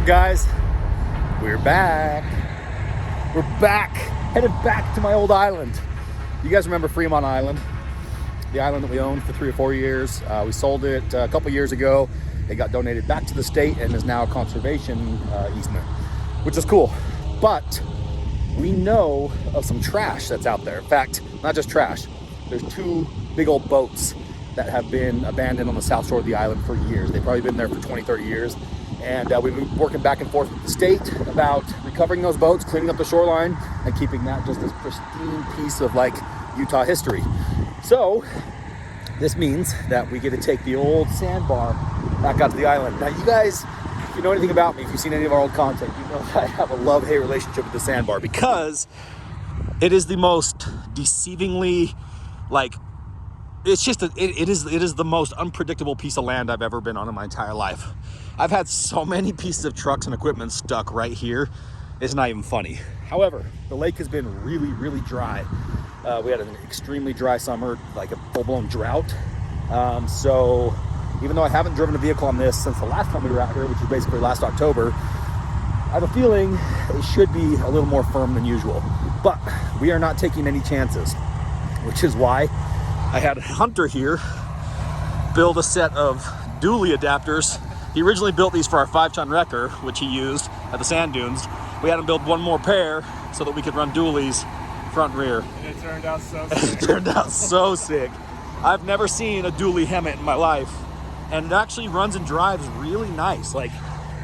up, guys? We're back. We're back, headed back to my old island. You guys remember Fremont Island? The island that we owned for 3 or 4 years. We sold it a couple years ago. It got donated back to the state and is now a conservation easement, which is cool. But we know of some trash that's out there. In fact, not just trash. There's 2 big old boats that have been abandoned on the south shore of the island for years. They've probably been there for 20, 30 years. And we've been working back and forth with the state about recovering those boats, cleaning up the shoreline, and keeping that just this pristine piece of like Utah history. So this means that we get to take the old sandbar back out to the island. Now you guys, if you know anything about me, if you've seen any of our old content, you know that I have a love-hate relationship with the sandbar because it is the most deceivingly, like, it's just, it is the most unpredictable piece of land I've ever been on in my entire life. I've had so many pieces of trucks and equipment stuck right here. It's not even funny. However, the lake has been really, really dry. We had an extremely dry summer, like a full-blown drought. So even though I haven't driven a vehicle on this since the last time we were out here, which was basically last October, I have a feeling it should be a little more firm than usual. But we are not taking any chances, which is why I had Hunter here build a set of dually adapters. He originally built these for our 5-ton wrecker, which he used at the sand dunes. We had him build one more pair so that we could run dualies front and rear. And it turned out so sick. It turned out so sick. I've never seen a dually HEMTT in my life. And it actually runs and drives really nice. Like,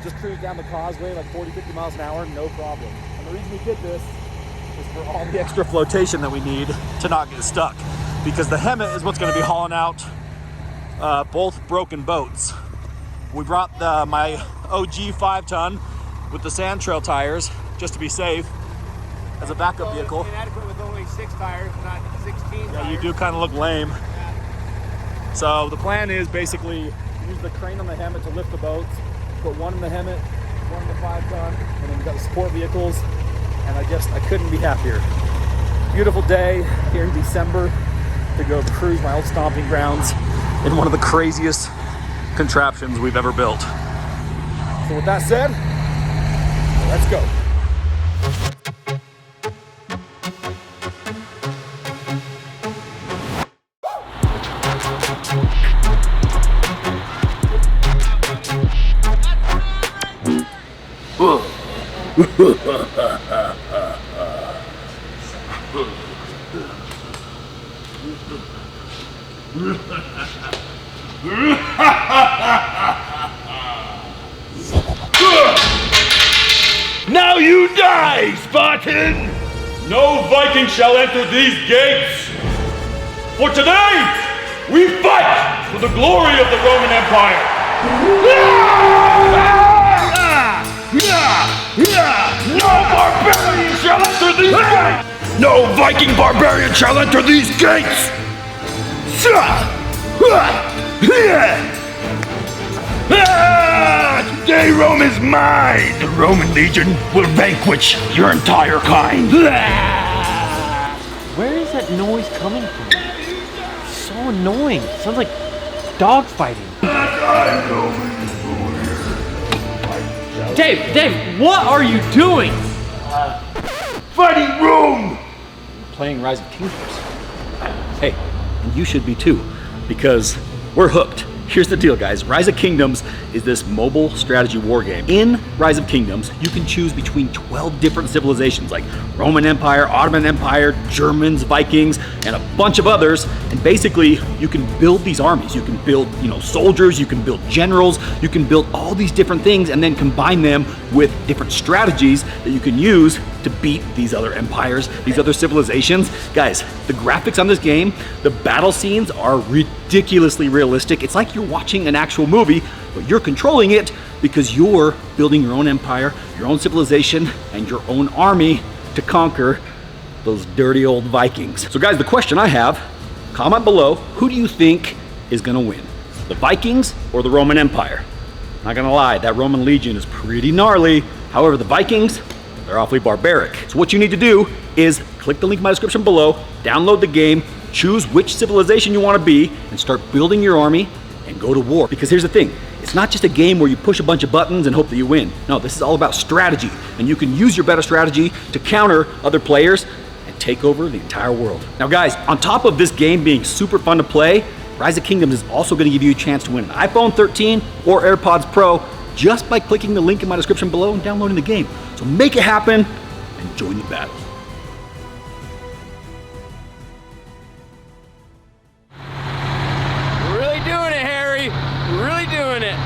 just cruise down the causeway like 40, 50 miles an hour, no problem. And the reason we did this is for all the extra flotation that we need to not get stuck. Because the HEMTT is what's gonna be hauling out both broken boats. We brought my OG 5-ton with the sand trail tires just to be safe as a backup vehicle. Inadequate with only 6 tires, not 16 tires. Yeah, you do kind of look lame. Yeah. So the plan is basically use the crane on the HEMTT to lift the boats, put one in the HEMTT, one in the 5-ton, and then we got the support vehicles. And I couldn't be happier. Beautiful day here in December to go cruise my old stomping grounds in one of the craziest contraptions we've ever built. So with that said, let's go. Now you die, Spartan! No Viking shall enter these gates! For today, we fight for the glory of the Roman Empire! No barbarian shall enter these gates! No Viking barbarian shall enter these gates! Today Rome is mine! The Roman legion will vanquish your entire kind! Where is that noise coming from? So annoying. Sounds like dogs fighting. Dave, what are you doing? Fighting Rome! Playing Rise of Kingdoms. Hey, and you should be too, because we're hooked. Here's the deal, guys. Rise of Kingdoms is this mobile strategy war game. In Rise of Kingdoms, you can choose between 12 different civilizations like Roman Empire, Ottoman Empire, Germans, Vikings, and a bunch of others. And basically, you can build these armies. You can build, soldiers, you can build generals, you can build all these different things and then combine them with different strategies that you can use to beat these other empires, these other civilizations. Guys, the graphics on this game, the battle scenes are ridiculously realistic. It's like you're watching an actual movie, but you're controlling it because you're building your own empire, your own civilization, and your own army to conquer those dirty old Vikings. So guys, the question I have, comment below, who do you think is gonna win? The Vikings or the Roman Empire? Not gonna lie, that Roman legion is pretty gnarly. However, the Vikings, they're awfully barbaric. So what you need to do is click the link in my description below, download the game, choose which civilization you want to be, and start building your army and and go to war. Because here's the thing, it's not just a game where you push a bunch of buttons and hope that you win. No, this is all about strategy, and you can use your better strategy to counter other players and take over the entire world. Now guys, on top of this game being super fun to play, Rise of Kingdoms is also going to give you a chance to win an iPhone 13 or AirPods Pro just by clicking the link in my description below and downloading the game. So make it happen and join the battle. We're really doing it, Harry. We're really doing it.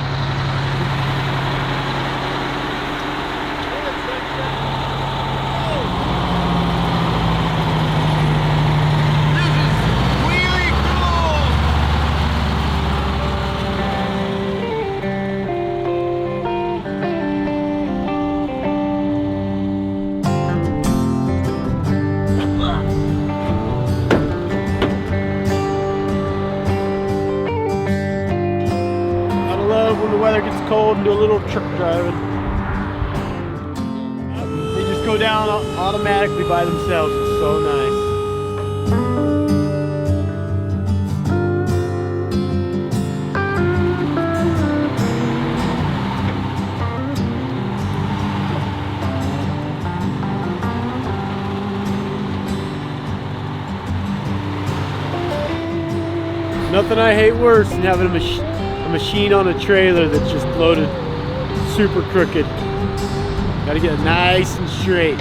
When the weather gets cold and do a little truck driving. They just go down automatically by themselves. It's so nice. Nothing I hate worse than having a machine on a trailer that's just loaded super crooked. Gotta get it nice and straight.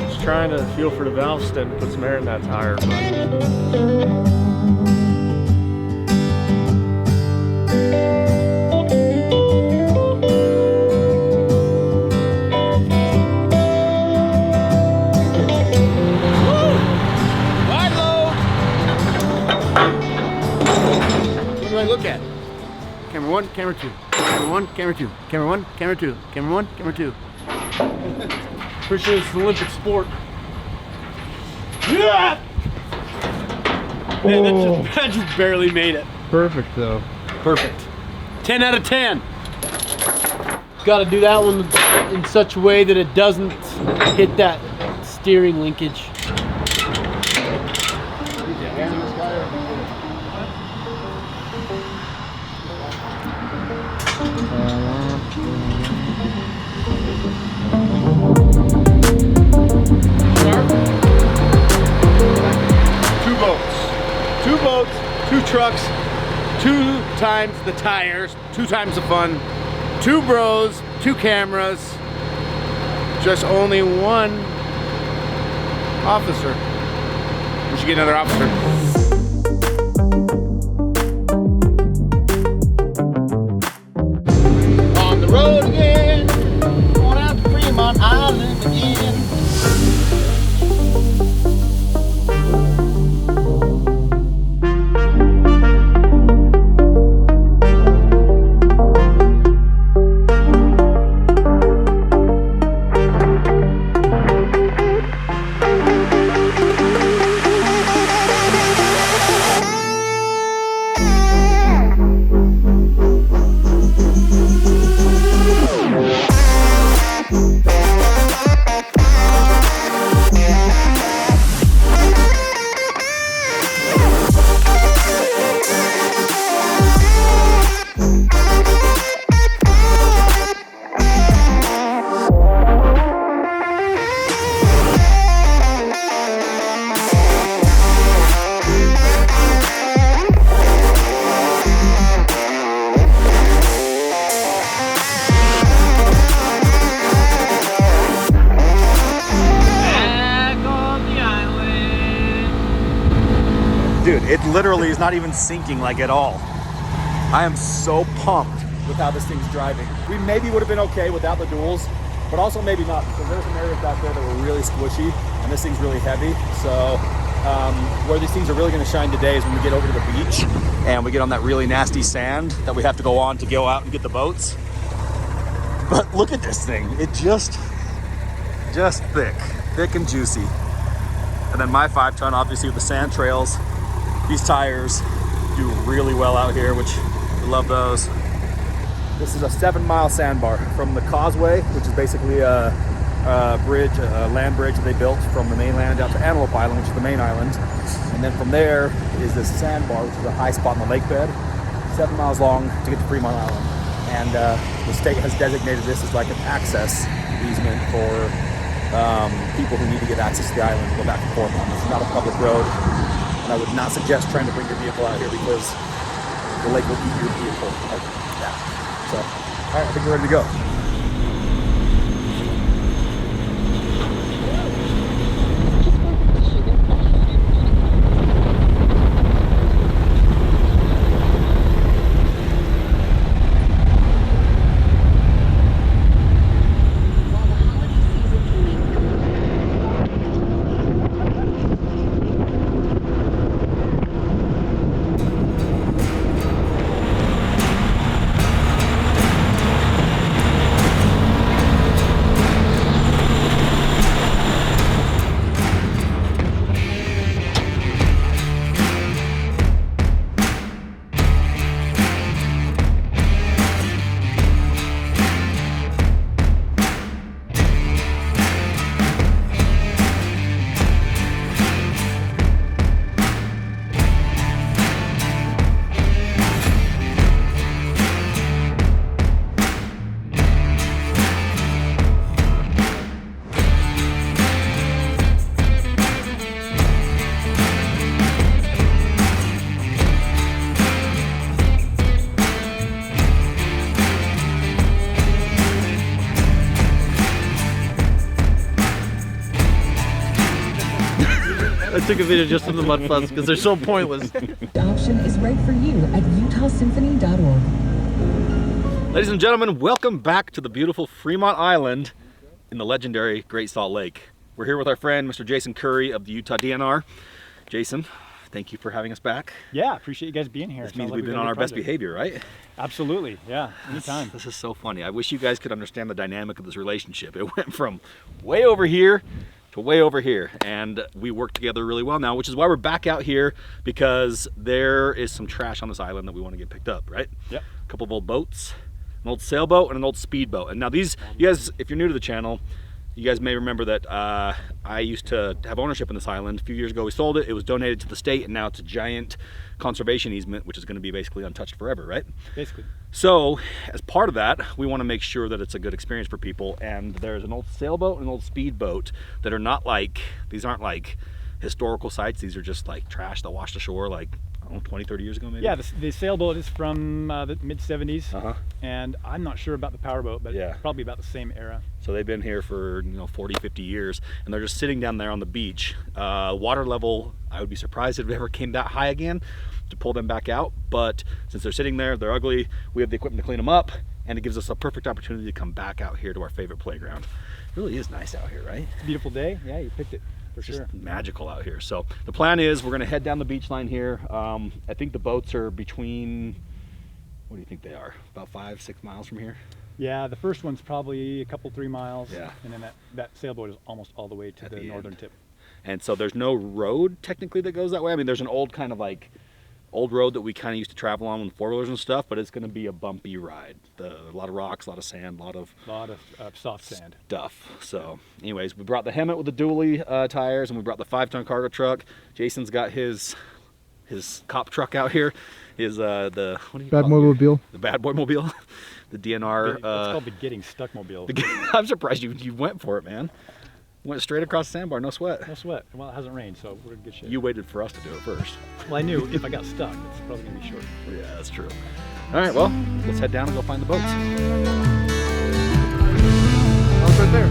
Just trying to feel for the valve stem to put some air in that tire. Look at camera 1, camera 2, camera 1, camera 2, camera 1, camera 2, camera 1, camera 2. Pretty sure it's an Olympic sport. Yeah! Man, that just barely made it. Perfect though. Perfect. 10 out of 10. Got to do that one in such a way that it doesn't hit that steering linkage. Two boats, 2 trucks, 2 times the tires, 2 times the fun, 2 bros, 2 cameras, just only 1 officer. We should get another officer. On the road again, going out to Fremont Island again. Dude, it literally is not even sinking like at all. I am so pumped with how this thing's driving. We maybe would have been okay without the duals, but also maybe not, because there's some areas out there that were really squishy and this thing's really heavy. So where these things are really going to shine today is when we get over to the beach and we get on that really nasty sand that we have to go on to go out and get the boats. But look at this thing. It just thick and juicy. And then my 5-ton, obviously with the sand trails, these tires do really well out here, which we love those. This is a 7-mile sandbar from the causeway, which is basically a bridge, a land bridge that they built from the mainland out to Antelope Island, which is the main island. And then from there is this sandbar, which is a high spot in the lake bed, 7 miles long to get to Fremont Island. And the state has designated this as like an access easement for people who need to get access to the island to go back and forth on. This is not a public road, and I would not suggest trying to bring your vehicle out here because the lake will eat your vehicle. So, all right, I think we're ready to go. I took a video just of the mud floods because they're so pointless. The option is right for you at utahsymphony.org. Ladies and gentlemen, welcome back to the beautiful Fremont Island in the legendary Great Salt Lake. We're here with our friend, Mr. Jason Curry of the Utah DNR. Jason, thank you for having us back. Yeah, appreciate you guys being here. This means we've been on our best behavior, right? Absolutely, yeah, anytime. This is so funny. I wish you guys could understand the dynamic of this relationship. It went from way over here to way over here, and we work together really well now, which is why we're back out here, because there is some trash on this island that we want to get picked up, right? Yep. A couple of old boats, an old sailboat and an old speedboat. And now these, you guys, if you're new to the channel, you guys may remember that I used to have ownership in this island. A few years ago we sold it. It was donated to the state, and now it's a giant conservation easement, which is going to be basically untouched forever, right? Basically. So as part of that, we want to make sure that it's a good experience for people, and there's an old sailboat and an old speedboat that are not like, these aren't like historical sites. These are just like trash that washed ashore like, I don't know, 20, 30 years ago maybe? Yeah, the sailboat is from the mid-70s, Uh-huh. and I'm not sure about the powerboat, but Yeah. probably about the same era. So they've been here for 40, 50 years, and they're just sitting down there on the beach. Water level, I would be surprised if it ever came that high again to pull them back out, but since they're sitting there, they're ugly, we have the equipment to clean them up, and it gives us a perfect opportunity to come back out here to our favorite playground. It really is nice out here, right? It's a beautiful day. Yeah, you picked it for It's sure. just magical out here. So the plan is we're gonna head down the beach line here. I think the boats are between, what do you think they are? About 5, 6 miles from here? Yeah, the first one's probably a couple, 3 miles, Yeah. and then that sailboat is almost all the way to At the the northern end. tip. And so there's no road technically that goes that way. I mean, there's an old kind of like old road that we kind of used to travel on with 4-wheelers and stuff, but it's going to be a bumpy ride. A lot of rocks, a lot of sand, a lot of Soft sand. stuff. So anyways, we brought the HEMTT with the dually tires, and we brought the 5-ton cargo truck. Jason's got his cop truck out here. His the what do you Bad call it? mobile. The bad boy mobile. The DNR. It's called the Getting Stuck Mobile. I'm surprised you went for it, man. Went straight across the sandbar, no sweat. No sweat. Well, it hasn't rained, so we're in good shape. You waited for us to do it first. Well, I knew if I got stuck, it's probably gonna be short. Yeah, that's true. All right, well, let's head down and go find the boats. Oh, it's right there.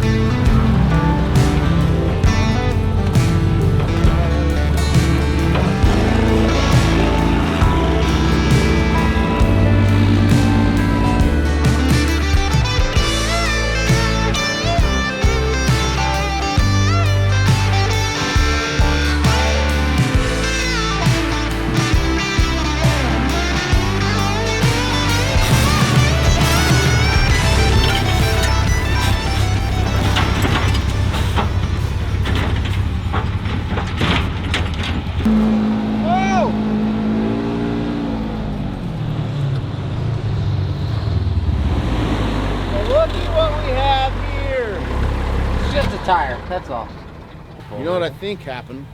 Just a tire, that's all. You know what I think happened?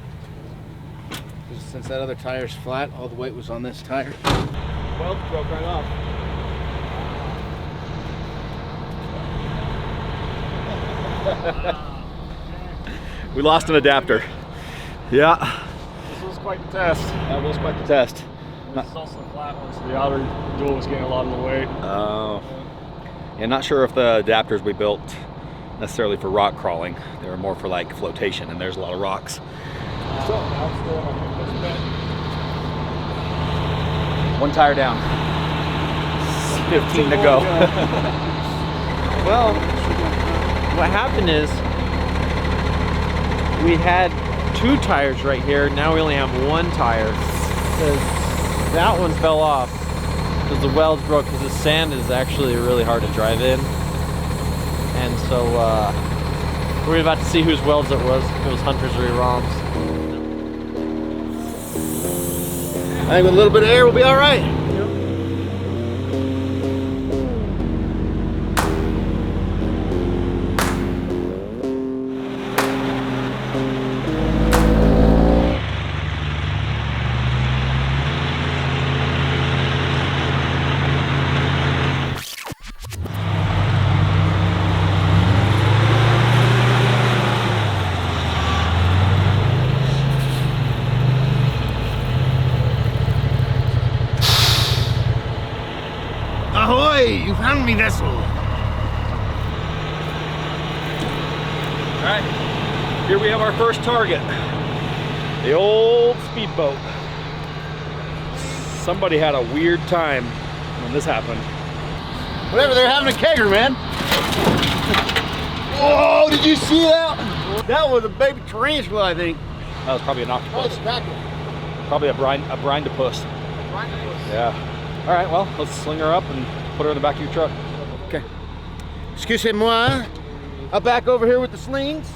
Since that other tire's flat, all the weight was on this tire. Well, broke right off. We lost an adapter. Yeah, This was quite the test. that was quite the test. This is also the flat one, so the outer dual was getting a lot of the weight. Oh. Yeah, not sure if the adapters we built necessarily for rock crawling. They were more for like flotation, and there's a lot of rocks. So now it's still on this bit. One tire down. 15 to go. Well, what happened is we had 2 tires right here. Now we only have 1 tire because that one fell off because the welds broke, because the sand is actually really hard to drive in. And so we're about to see whose welds it was, if it was Hunter's or Rom's. I think with a little bit of air, we'll be all right. Ahoy! You found me, vessel. All right, here we have our first target. The old speedboat. Somebody had a weird time when this happened. Whatever, they're having a kegger, man. Whoa, did you see that? That was a baby tarantula, I think. That was probably an octopus. Probably a brindipus. Yeah. All right, well, let's sling her up and put her in the back of your truck. Okay. Excusez-moi. I'll back over here with the slings.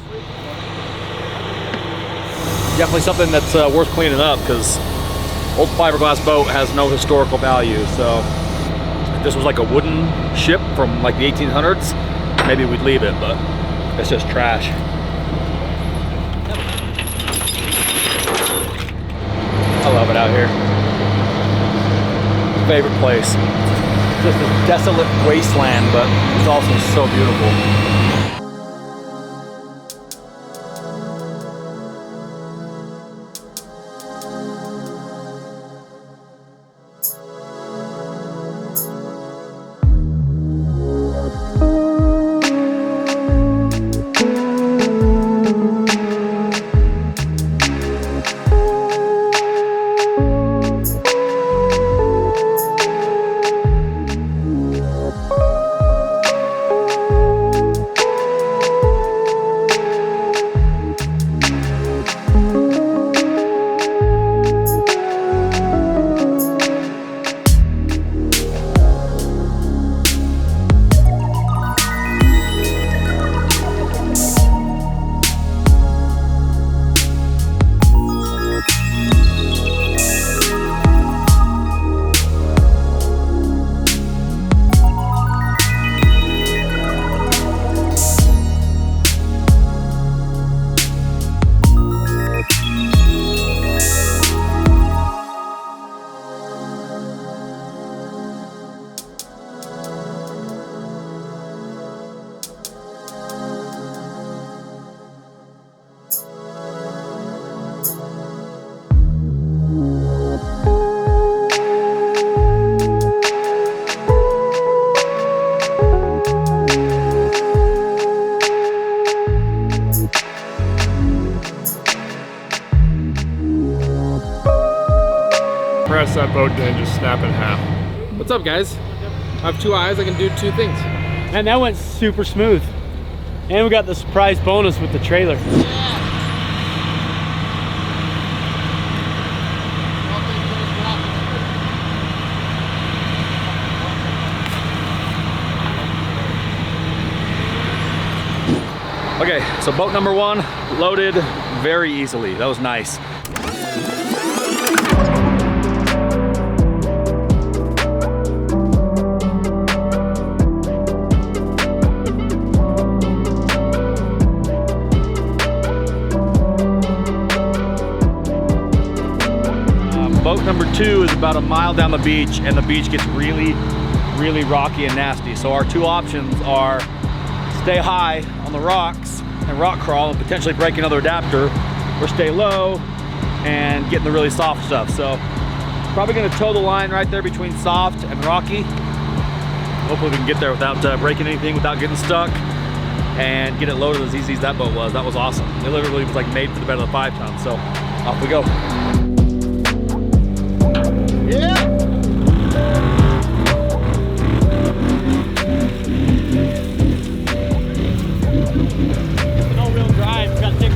Definitely something that's worth cleaning up, because old fiberglass boat has no historical value. So if this was like a wooden ship from like the 1800s, maybe we'd leave it, but it's just trash. I love it out here. Favorite place. Just a desolate wasteland, but it's also so beautiful. Press that boat and just snap in half. What's up, guys? I have 2 eyes, I can do 2 things. And that went super smooth. And we got the surprise bonus with the trailer. Okay, so boat number 1 loaded very easily. That was nice. number 2 is about a mile down the beach, and the beach gets really, really rocky and nasty. So our 2 options are stay high on the rocks and rock crawl and potentially break another adapter, or stay low and get in the really soft stuff. So probably gonna toe the line right there between soft and rocky. Hopefully we can get there without breaking anything, without getting stuck, and get it loaded as easy as that boat was. That was awesome. It literally was like made for the bed of the 5-ton. So off we go. Yeah. No real drive. Got to take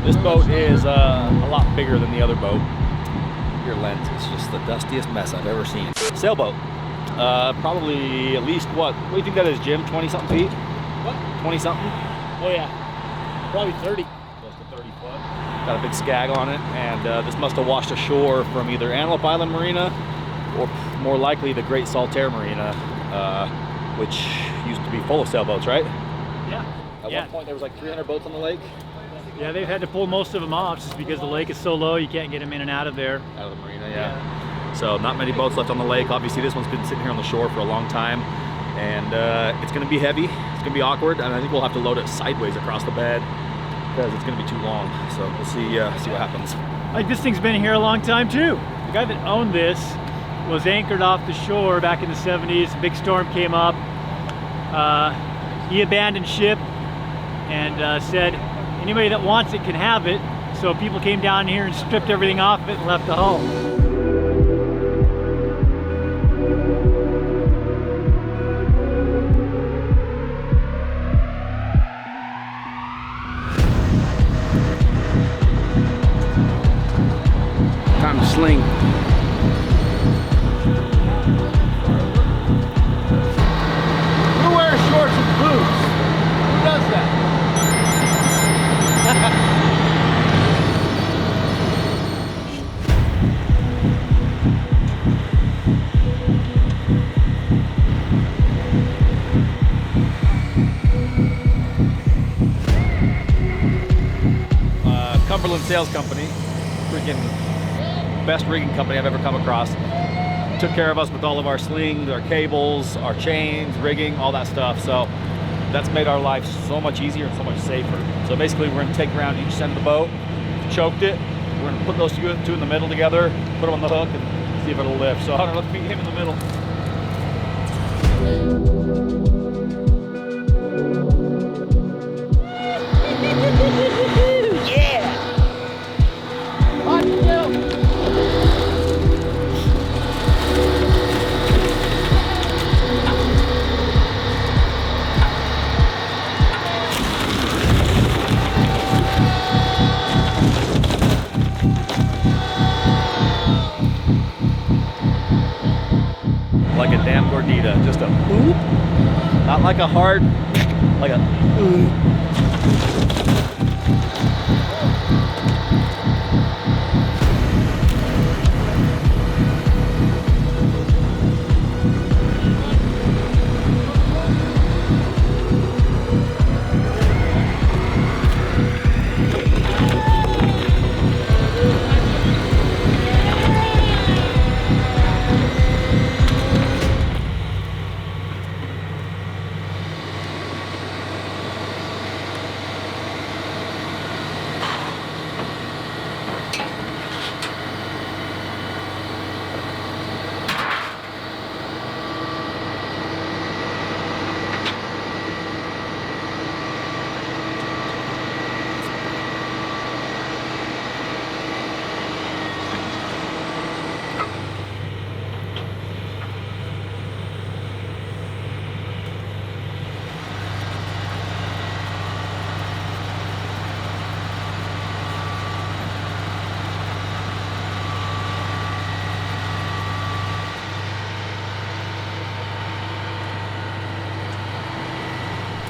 This boat is a lot bigger than the other boat. Your lens is just the dustiest mess I've ever seen. Sailboat. Probably at least what do you think that is, Jim? 20-something feet? What? 20-something? Oh yeah, probably 30. Close to 30 foot. Got a big skag on it, and this must have washed ashore from either Antelope Island Marina or more likely the Great Saltaire Marina, which used to be full of sailboats, right? Yeah. At one point there was like 300 boats on the lake. Yeah, they've had to pull most of them off just because the lake is so low, you can't get them in and out of there. Out of the marina, yeah. So not many boats left on the lake. Obviously this one's been sitting here on the shore for a long time, and it's gonna be heavy, it's gonna be awkward, and I think we'll have to load it sideways across the bed because it's gonna be too long. So we'll see what happens. Like, this thing's been here a long time too. The guy that owned this was anchored off the shore back in the 70s. A big storm came up. He abandoned ship and said, anybody that wants it can have it. So people came down here and stripped everything off it and left the hull. Time to sling. Who wears shorts and boots? Who does that? Cumberland Sales Company, freaking best rigging company I've ever come across. Took care of us with all of our slings, our cables, our chains, rigging, all that stuff. So that's made our life so much easier and so much safer. So basically we're gonna take around each end of the boat, choked it, we're gonna put those two in the middle together, put them on the hook and see if it'll lift. So I don't know, let's meet him in the middle. Like a damn gordita, just a oop. Not like a hard, like a oop.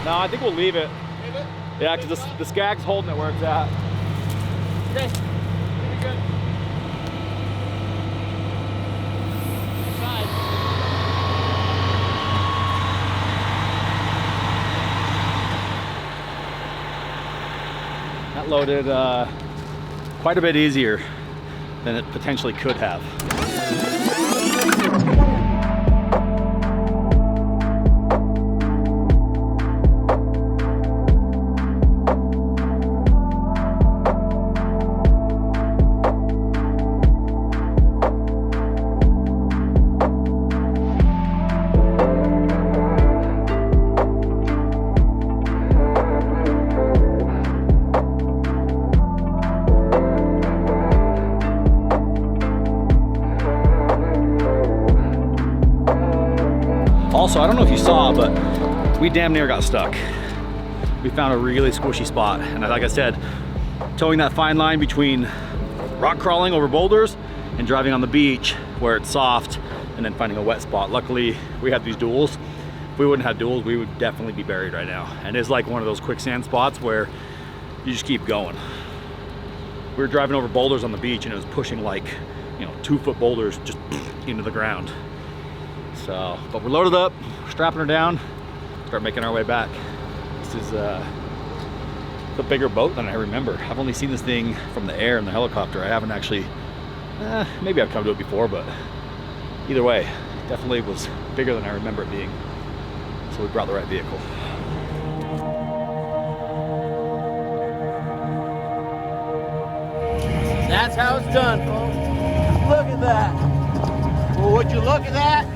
No, I think we'll leave it. Leave it? Yeah, because the skag's holding it where it's at. Okay. Pretty good. Side. That loaded quite a bit easier than it potentially could have. Also, I don't know if you saw, but we damn near got stuck. We found a really squishy spot. And like I said, towing that fine line between rock crawling over boulders and driving on the beach where it's soft and then finding a wet spot. Luckily, we had these duals. If we wouldn't have duals, we would definitely be buried right now. And it's like one of those quicksand spots where you just keep going. We were driving over boulders on the beach and it was pushing like, 2-foot boulders just into the ground. So, but we're loaded up, strapping her down, start making our way back. This is a bigger boat than I remember. I've only seen this thing from the air in the helicopter. I haven't actually, maybe I've come to it before, but either way, definitely was bigger than I remember it being. So we brought the right vehicle. That's how it's done, folks. Look at that. Well, would you look at that?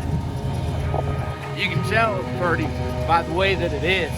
You can tell it's pretty by the way that it is.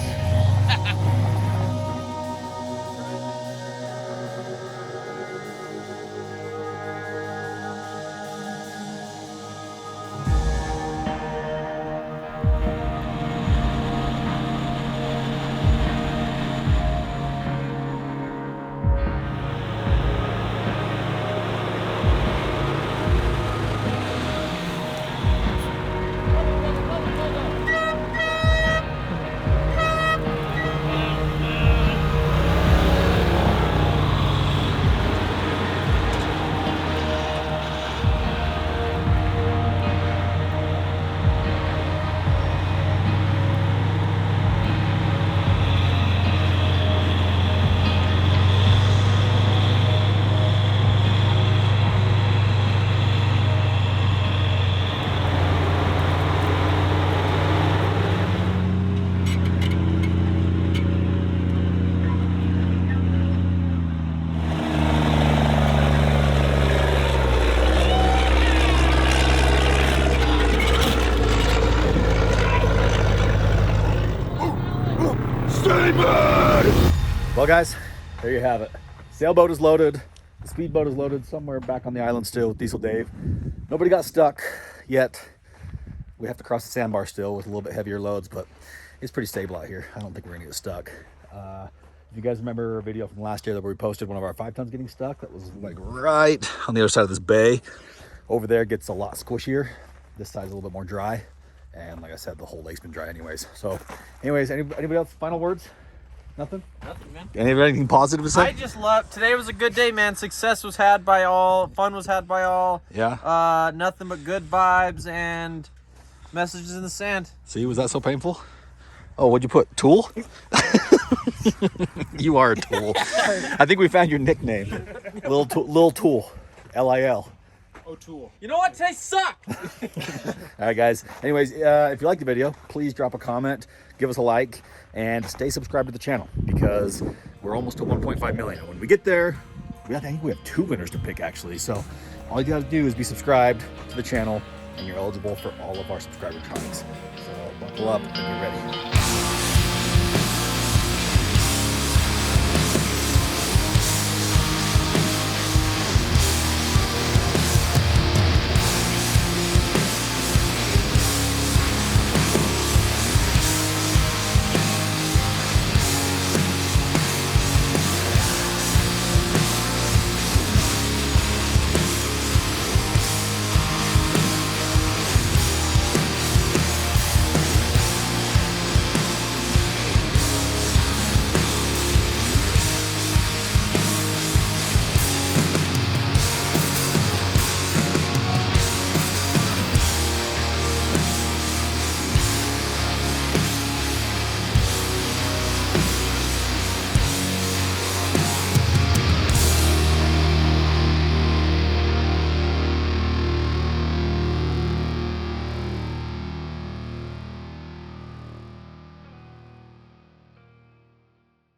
Well guys, there you have it. Sailboat is loaded. The speedboat is loaded somewhere back on the island still with Dieseldave. Nobody got stuck yet. We have to cross the sandbar still with a little bit heavier loads, but it's pretty stable out here. I don't think we're gonna get stuck. If you guys remember a video from last year that we posted one of our 5 tons getting stuck, that was like right on the other side of this bay. Over there gets a lot squishier. This side's a little bit more dry. And like I said, the whole lake's been dry anyways. So anyways, anybody else final words? Nothing? Nothing, man. Anything positive to say? I just love, today was a good day, man. Success was had by all, fun was had by all. Yeah. Nothing but good vibes and messages in the sand. See, was that so painful? Oh, what'd you put? Tool? You are a tool. I think we found your nickname. Lil Tool. L-I-L. O'Toole. You know what? Today sucked. All right, guys. Anyways, if you liked the video, please drop a comment, give us a like, and stay subscribed to the channel because we're almost to 1.5 million. When we get there, I think we have 2 winners to pick actually. So all you got to do is be subscribed to the channel, and you're eligible for all of our subscriber comics. So buckle up and get ready.